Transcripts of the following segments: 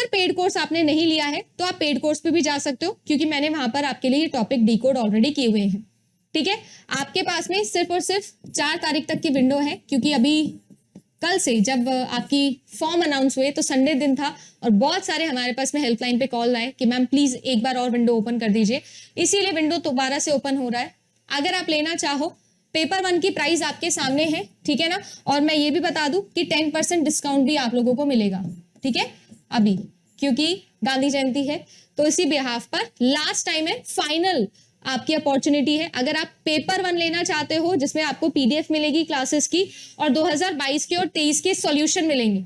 अगर paid course आपने नहीं लिया है तो आप पेड कोर्स पे भी जा सकते हो, क्योंकि मैंने वहां पर आपके लिए टॉपिक डिकोड ऑलरेडी किए हुए हैं। ठीक है, आपके पास में सिर्फ और सिर्फ 4 तारीख तक की विंडो है, क्योंकि अभी कल से जब आपकी फॉर्म अनाउंस हुए तो संडे दिन था और बहुत सारे हमारे पास में हेल्पलाइन पे कॉल आए कि मैम प्लीज एक बार और विंडो ओपन कर दीजिए, इसीलिए विंडो दोबारा से ओपन हो रहा है। अगर आप लेना चाहो, पेपर 1 की प्राइस आपके सामने है, ठीक है ना। और मैं ये भी बता दूं कि 10% डिस्काउंट भी आप लोगों को मिलेगा, ठीक है, अभी क्योंकि गांधी जयंती है, तो इसी बिहाफ पर लास्ट टाइम है, फाइनल आपकी अपॉर्चुनिटी है। अगर आप पेपर 1 लेना चाहते हो जिसमें आपको पीडीएफ मिलेगी क्लासेस की और 2022 के और 23 के सॉल्यूशन मिलेंगे,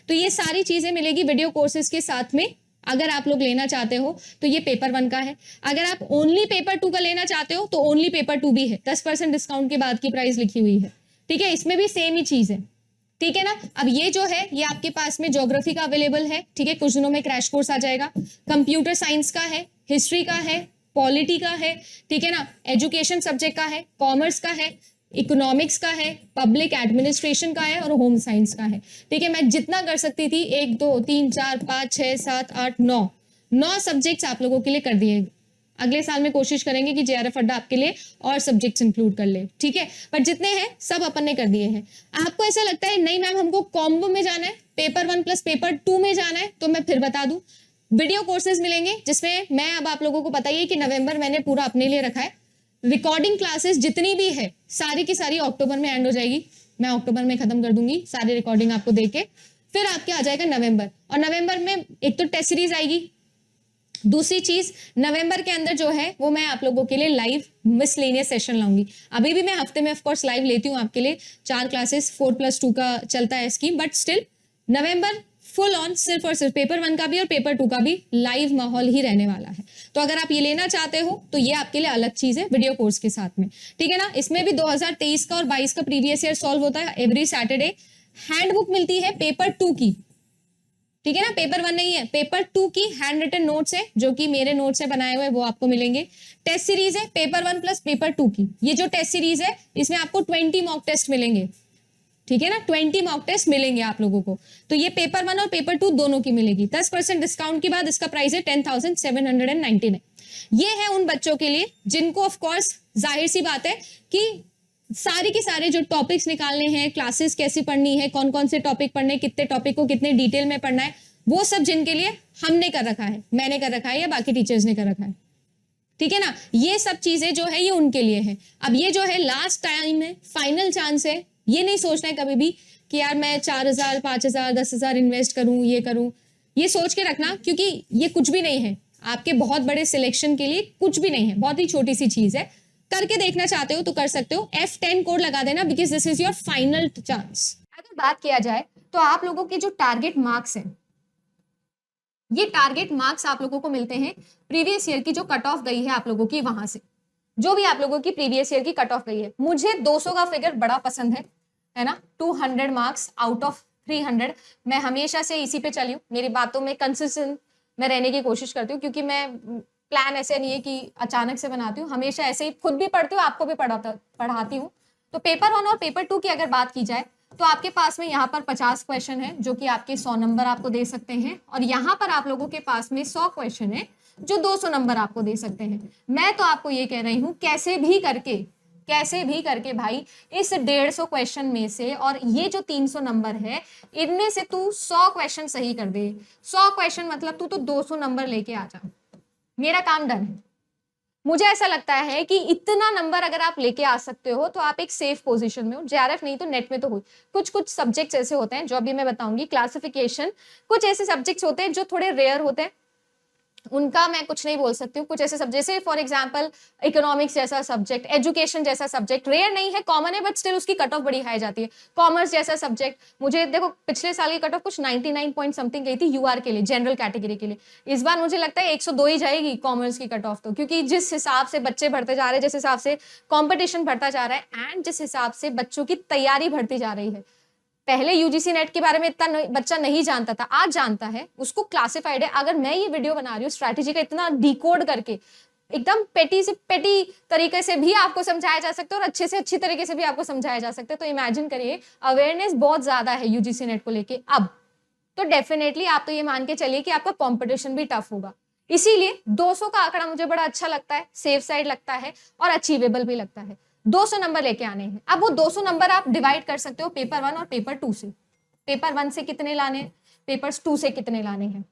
तो ये सारी चीजें मिलेगी वीडियो कोर्सेज के साथ में। अगर आप लोग लेना चाहते हो तो ये पेपर 1 का है। अगर आप ओनली पेपर 2 का लेना चाहते हो तो ओनली पेपर 2 भी है, 10% डिस्काउंट के बाद की प्राइस लिखी हुई है, ठीक है, इसमें भी सेम ही चीज है, ठीक है ना। अब ये जो है ये आपके पास में ज्योग्राफी का अवेलेबल है, ठीक है, कुछ दिनों में क्रैश कोर्स आ जाएगा। कंप्यूटर साइंस का है, हिस्ट्री का है, पॉलिटी का है, ठीक है ना, एजुकेशन सब्जेक्ट का है, कॉमर्स का है, इकोनॉमिक्स का है, पब्लिक एडमिनिस्ट्रेशन का है और होम साइंस का है, ठीक है। मैं जितना कर सकती थी 1 2 3 4 5 6 7 8 9 सब्जेक्ट्स आप लोगों के लिए कर दिए। अगले साल में कोशिश करेंगे कि जेआरएफ अड्डा आपके लिए और सब्जेक्ट्स इंक्लूड कर ले, ठीक है, पर जितने हैं सब अपन ने कर दिए हैं। आपको ऐसा लगता है नहीं मैम हमको कॉम्बो में जाना है, पेपर 1 प्लस पेपर 2 में जाना है, तो मैं फिर बता दूं वीडियो कोर्सेज मिलेंगे, जिसमें मैं अब आप लोगों को पता ही है कि नवंबर मैंने पूरा अपने लिए रखा है। रिकॉर्डिंग क्लासेस जितनी भी है सारी की सारी अक्टूबर में एंड हो जाएगी, मैं अक्टूबर में खत्म कर दूंगी सारी रिकॉर्डिंग आपको देके, फिर आपके आ जाएगा नवंबर। और नवंबर में एक तो टेस्ट सीरीज आएगी, दूसरी चीज नवंबर के अंदर जो है वो मैं आप लोगों के लिए लाइव मिसलेनियस सेशन लाऊंगी। अभी भी मैं हफ्ते में ऑफकोर्स लाइव लेती हूँ आपके लिए 4 क्लासेस, 4+2 का चलता है scheme, but still November full on सिर्फ और सिर्फ पेपर 1 का भी और पेपर 2 का भी लाइव माहौल ही रहने वाला है। तो अगर आप ये लेना चाहते हो तो ये आपके लिए अलग चीज है वीडियो कोर्स के साथ में, ठीक है ना। इसमें भी 2023 का और 22 का प्रीवियस ईयर सॉल्व होता है एवरी सैटरडे। हैंडबुक मिलती है पेपर 2 की, ठीक है ना, पेपर 1 नहीं है, पेपर 2 की हैंड रिटन नोट्स है जो कि मेरे नोट से बनाए हुए वो आपको मिलेंगे। टेस्ट सीरीज है पेपर 1 प्लस पेपर 2 की, ये जो टेस्ट सीरीज है इसमें आपको 20 मॉक टेस्ट मिलेंगे, ठीक है ना, 20 मॉक टेस्ट मिलेंगे आप लोगों को। तो ये पेपर 1 और पेपर 2 दोनों की मिलेगी। 10% डिस्काउंट के बाद इसका प्राइस है 10,799। ये है उन बच्चों के लिए जिनको ऑफ कोर्स जाहिर सी बात है कि सारे के सारे जो टॉपिक्स निकालने हैं, क्लासेस कैसी पढ़नी है, कौन कौन से टॉपिक पढ़ने, कितने टॉपिक को कितने डिटेल में पढ़ना है, वो सब जिनके लिए हमने कर रखा है, मैंने कर रखा है या बाकी टीचर्स ने कर रखा है, ठीक है ना। ये सब चीजें जो है ये उनके लिए है। अब ये जो है लास्ट टाइम है, फाइनल चांस है, ये नहीं सोचना है कभी भी कि यार मैं 4,000 5,000 10,000 इन्वेस्ट करूं, ये करूं, ये सोच के रखना, क्योंकि ये कुछ भी नहीं है आपके बहुत बड़े सिलेक्शन के लिए, कुछ भी नहीं है, बहुत ही छोटी सी चीज है। करके देखना चाहते हो तो कर सकते हो, F10 कोड लगा देना because this is your final chance. अगर बात किया जाए तो आप लोगों के जो टारगेट मार्क्स हैं, ये टारगेट मार्क्स आप लोगों को मिलते हैं प्रीवियस ईयर की जो कट ऑफ गई है आप लोगों की, वहां से जो भी आप लोगों की प्रीवियस ईयर की कट ऑफ गई है। मुझे 200 का फिगर बड़ा पसंद है ना, 200 मार्क्स आउट ऑफ 300। मैं हमेशा से इसी पे चली हूँ, मेरी बातों में कंसिस्टेंट मैं रहने की कोशिश करती हूँ, क्योंकि मैं प्लान ऐसे नहीं है कि अचानक से बनाती हूँ, हमेशा ऐसे ही खुद भी पढ़ती हूँ, आपको भी पढ़ाती हूँ। तो पेपर 1 और पेपर 2 की अगर बात की जाए तो आपके पास में यहाँ पर 50 क्वेश्चन है जो कि आपके 100 नंबर आपको दे सकते हैं, और यहाँ पर आप लोगों के पास में 100 क्वेश्चन है जो 200 नंबर आपको दे सकते हैं। मैं तो आपको ये कह रही हूँ कैसे भी करके भाई इस 150 क्वेश्चन में से और ये जो 300 नंबर है इनमें से तू 100 क्वेश्चन सही कर दे। 100 क्वेश्चन मतलब तू तो 200 नंबर लेके आ जा, मेरा काम डन है। मुझे ऐसा लगता है कि इतना नंबर अगर आप लेके आ सकते हो तो आप एक सेफ पोजीशन में हो। जेआरएफ नहीं तो नेट में तो हो। कुछ सब्जेक्ट्स ऐसे होते हैं जो अभी मैं बताऊंगी, क्लासिफिकेशन, कुछ ऐसे सब्जेक्ट्स होते हैं जो थोड़े रेयर होते हैं, उनका मैं कुछ नहीं बोल सकती हूँ। कुछ ऐसे सब्जेक्ट जैसे फॉर एग्जांपल इकोनॉमिक्स जैसा सब्जेक्ट, एजुकेशन जैसा सब्जेक्ट रेयर नहीं है, कॉमन है, बट स्टिल उसकी कट ऑफ बड़ी हाई जाती है। कॉमर्स जैसा सब्जेक्ट, मुझे देखो पिछले साल की कट ऑफ कुछ 99 पॉइंट समथिंग गई थी यूआर के लिए, जनरल कैटेगरी के लिए। इस बार मुझे लगता है 102 ही जाएगी कॉमर्स की कट ऑफ, तो क्योंकि जिस हिसाब से बच्चे बढ़ते जा रहे हैं, जिस हिसाब से कॉम्पिटिशन बढ़ता जा रहा है एंड जिस हिसाब से बच्चों की तैयारी बढ़ती जा रही है। पहले यूजीसी नेट के बारे में इतना बच्चा नहीं जानता था, आज जानता है, उसको क्लासिफाइड है। अगर मैं ये वीडियो बना रही हूँ स्ट्रैटेजी का इतना डिकोड करके, एकदम पेटी तरीके से भी आपको समझाया जा सकता है और अच्छे से अच्छी तरीके से भी आपको समझाया जा सकता है, तो इमेजिन करिए अवेयरनेस बहुत ज्यादा है यूजीसी नेट को लेके। अब तो डेफिनेटली आप तो ये मान के चलिए कि आपका कंपटीशन भी टफ होगा। इसीलिए 200 का आंकड़ा मुझे बड़ा अच्छा लगता है, सेफ साइड लगता है और अचीवेबल भी लगता है। 200 नंबर लेके आने हैं। अब वो 200 नंबर आप डिवाइड कर सकते हो पेपर 1 और पेपर 2 से। पेपर 1 से कितने लाने हैं, पेपर 2 से कितने लाने हैं।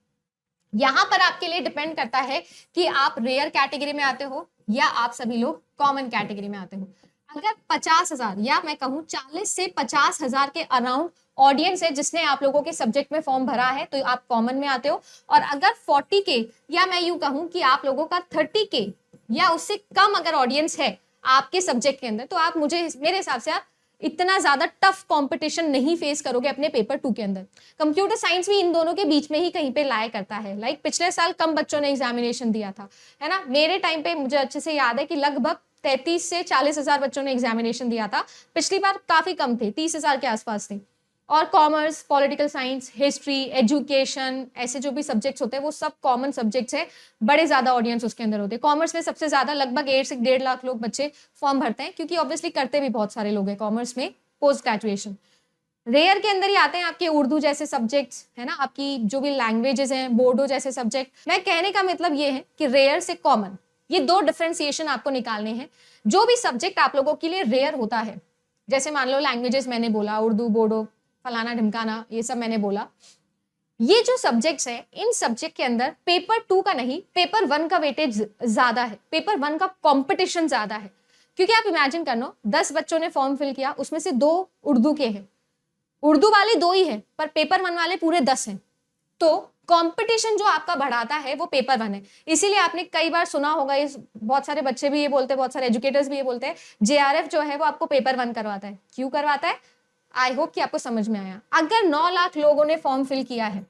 यहां पर आपके लिए डिपेंड करता है कि आप रेयर कैटेगरी में आते हो या आप सभी लोग कॉमन कैटेगरी में आते हो। अगर 50,000 या मैं कहूं 40 से 50,000 के अराउंड ऑडियंस है जिसने आप लोगों के सब्जेक्ट में फॉर्म भरा है तो आप कॉमन में आते हो। और अगर 40 के या मैं यूं कहूं कि आप लोगों का 30 के या उससे कम अगर ऑडियंस है आपके सब्जेक्ट के अंदर, तो आप मेरे हिसाब से आप इतना ज्यादा टफ कंपटीशन नहीं फेस करोगे अपने पेपर 2 के अंदर। कंप्यूटर साइंस भी इन दोनों के बीच में ही कहीं पे लाया करता है। लाइक पिछले साल कम बच्चों ने एग्जामिनेशन दिया था, है ना। मेरे टाइम पे मुझे अच्छे से याद है कि लगभग 33 से 40,000 बच्चों ने एग्जामिनेशन दिया था। पिछली बार काफी कम थे, 30,000 के आसपास थे। और commerce, political science, history, education, ऐसे जो भी सब्जेक्ट्स होते हैं वो सब कॉमन सब्जेक्ट्स है, बड़े ज्यादा ऑडियंस उसके अंदर होते हैं। कॉमर्स में सबसे ज्यादा लगभग 1 से 1.5 लाख लोग बच्चे फॉर्म भरते हैं, क्योंकि ऑब्वियसली करते भी बहुत सारे लोग हैं कॉमर्स में पोस्ट ग्रेजुएशन। रेयर के अंदर ही आते हैं आपके उर्दू जैसे सब्जेक्ट्स, है ना, आपकी जो भी लैंग्वेजेस हैं, बोर्डो जैसे सब्जेक्ट। मैं कहने का मतलब ये है कि रेयर से कॉमन, ये 2 डिफरेंशिएशन आपको निकालने हैं। जो भी सब्जेक्ट आप लोगों के लिए रेयर होता है, जैसे मान लो लैंग्वेजेस मैंने बोला, उर्दू, बोडो, फलाना ढिमकाना, ये सब मैंने बोला। ये जो सब्जेक्ट्स हैं, इन सब्जेक्ट के अंदर पेपर 2 का नहीं, पेपर 1 का वेटेज ज्यादा है, पेपर 1 का कंपटीशन ज्यादा है। क्योंकि आप इमेजिन कर लो 10 बच्चों ने फॉर्म फिल किया, उसमें से 2 उर्दू के हैं, उर्दू वाले 2 ही हैं, पर पेपर 1 वाले पूरे 10 हैं। तो कंपटीशन जो आपका बढ़ाता है वो पेपर 1 है। इसीलिए आपने कई बार सुना होगा, इस बहुत सारे बच्चे भी ये बोलते हैं, बहुत सारे एजुकेटर्स भी ये बोलते हैं, जेआरएफ जो है वो आपको पेपर 1 करवाता है। क्यों करवाता है? आई होप कि आपको समझ में आया। अगर 9 लाख लोगों ने फॉर्म फिल किया है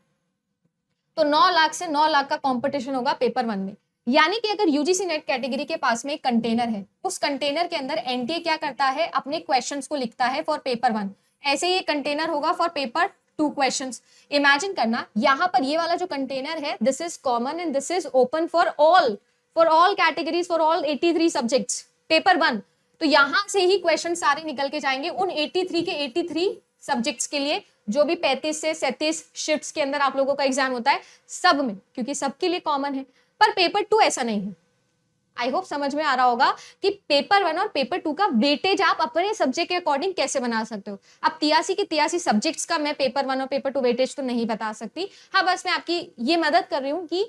तो 9 लाख से 9 लाख का कंपटीशन होगा पेपर 1 में। यानी कि अगर यूजीसी नेट कैटेगरी के पास में एक कंटेनर है, उस कंटेनर के अंदर एनटीए क्या करता है, अपने क्वेश्चंस को लिखता है फॉर पेपर 1। ऐसे ही कंटेनर होगा फॉर पेपर 2 क्वेश्चंस। इमेजिन करना, यहां पर ये वाला जो कंटेनर है, this is common and this is open for all categories, for all 83 subjects, paper 1। तो यहां से ही क्वेश्चन सारे निकल के जाएंगे उन 83 के 83 सब्जेक्ट्स के लिए, जो भी 35 से 37 शिफ्ट्स के अंदर आप लोगों का एग्जाम होता है, सब में, क्योंकि सबके लिए कॉमन है। पर पेपर 2 ऐसा नहीं है। आई होप समझ में आ रहा होगा कि पेपर 1 और पेपर 2 का वेटेज आप अपने सब्जेक्ट के अकॉर्डिंग कैसे बना सकते हो। अब 83 के 83 सब्जेक्ट्स का मैं पेपर 1 और पेपर 2 वेटेज तो नहीं बता सकती। हाँ, बस मैं आपकी ये मदद कर रही हूँ कि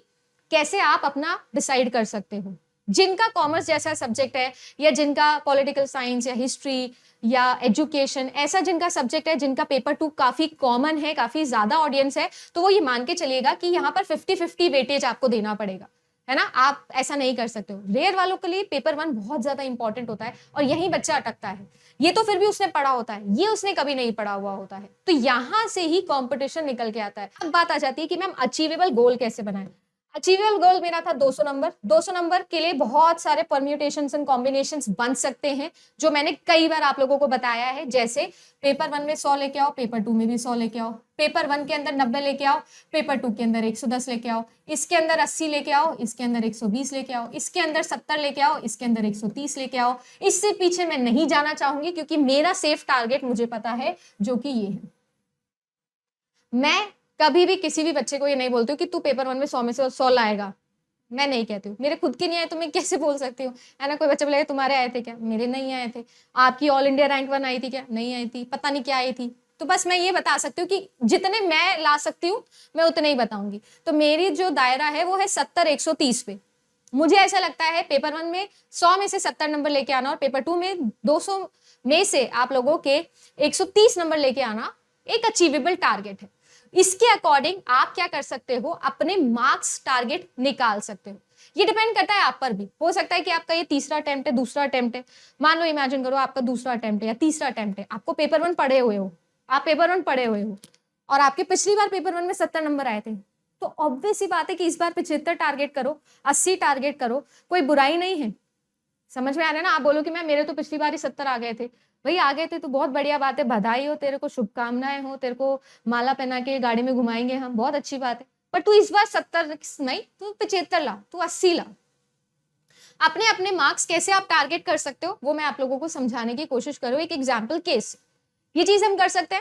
कैसे आप अपना डिसाइड कर सकते हो। जिनका कॉमर्स जैसा सब्जेक्ट है, या जिनका पॉलिटिकल साइंस या हिस्ट्री या एजुकेशन, ऐसा जिनका सब्जेक्ट है, जिनका पेपर 2 काफी कॉमन है, काफी ज्यादा ऑडियंस है, तो वो ये मान के चलिएगा कि यहाँ पर 50-50 वेटेज आपको देना पड़ेगा, है ना। आप ऐसा नहीं कर सकते हो। रेयर वालों के लिए पेपर 1 बहुत ज्यादा इंपॉर्टेंट होता है और यही बच्चा अटकता है। ये तो फिर भी उसने पढ़ा होता है, ये उसने कभी नहीं पढ़ा हुआ होता है, तो यहां से ही कंपटीशन निकल के आता है। अब बात आ जाती है कि मैम अचीवेबल गोल कैसे बनाए। अचीवेबल गोल मेरा था 200 नंबर। 200 नंबर के लिए बहुत सारे परम्यूटेशंस एंड कॉम्बिनेशंस बन सकते हैं, जो मैंने कई बार आप लोगों को बताया है। जैसे पेपर 1 में 100 लेके आओ, पेपर 2 में भी 100 लेके आओ, पेपर 1 के अंदर 90 लेके आओ, पेपर 2 के अंदर 110 लेके आओ, इसके अंदर 80 लेके आओ, इसके अंदर 120 लेके आओ, इसके अंदर 70 लेके आओ, इसके अंदर 130 लेके आओ। इससे पीछे मैं नहीं जाना चाहूंगी, क्योंकि मेरा सेफ टारगेट मुझे पता है, जो कि ये है। मैं कभी भी किसी भी बच्चे को ये नहीं बोलती हूँ कि तू पेपर 1 में 100 में से 100 लाएगा। मैं नहीं कहती हूँ, मेरे खुद के नहीं आए तो मैं कैसे बोल सकती हूँ, है ना। कोई बच्चा बोलेगा तुम्हारे आए थे क्या, मेरे नहीं आए थे। आपकी ऑल इंडिया रैंक 1 आई थी क्या, नहीं आई थी, पता नहीं क्या आई थी। तो बस मैं ये बता सकती हूँ कि जितने मैं ला सकती हूँ मैं उतने ही बताऊंगी। तो मेरी जो दायरा है वो है 70-130 पे। मुझे ऐसा लगता है पेपर 1 में 100 में से 70 नंबर लेके आना और पेपर 2 में 200 में से आप लोगों के 130 नंबर लेके आना एक अचीवेबल टारगेट है। इसके अकॉर्डिंग आप क्या कर सकते हो, अपने मार्क्स टारगेट निकाल सकते हो। ये डिपेंड करता है आप पर भी। हो सकता है कि आपका ये तीसरा अटेम्प्ट है, दूसरा अटेम्प्ट है। मान लो इमेजिन करो आपका दूसरा अटेम्प्ट है या तीसरा अटेम्प्ट है, आपको पेपर 1 पढ़े हुए हो, आप पेपर 1 पढ़े हुए हो और आपके पिछली बार पेपर 1 में 70 नंबर आए थे, तो ऑब्वियस सी बात है कि इस बार 75 टारगेट करो, 80 टारगेट करो, कोई बुराई नहीं है। समझ में आ रहा है ना। आप बोलो कि मैं मेरे तो पिछली बार ही 70 आ गए थे, भाई आ गए थे तो बहुत बढ़िया बात है, बधाई हो तेरे को, शुभकामनाएं हो, तेरे को माला पहना के गाड़ी में घुमाएंगे हम, बहुत अच्छी बात है। पर तू इस बार 70 नहीं, तू 75 ला, तू 80 ला। अपने अपने मार्क्स कैसे आप टारगेट कर सकते हो वो मैं आप लोगों को समझाने की कोशिश करूँ एक एग्जाम्पल केस। ये चीज हम कर सकते हैं।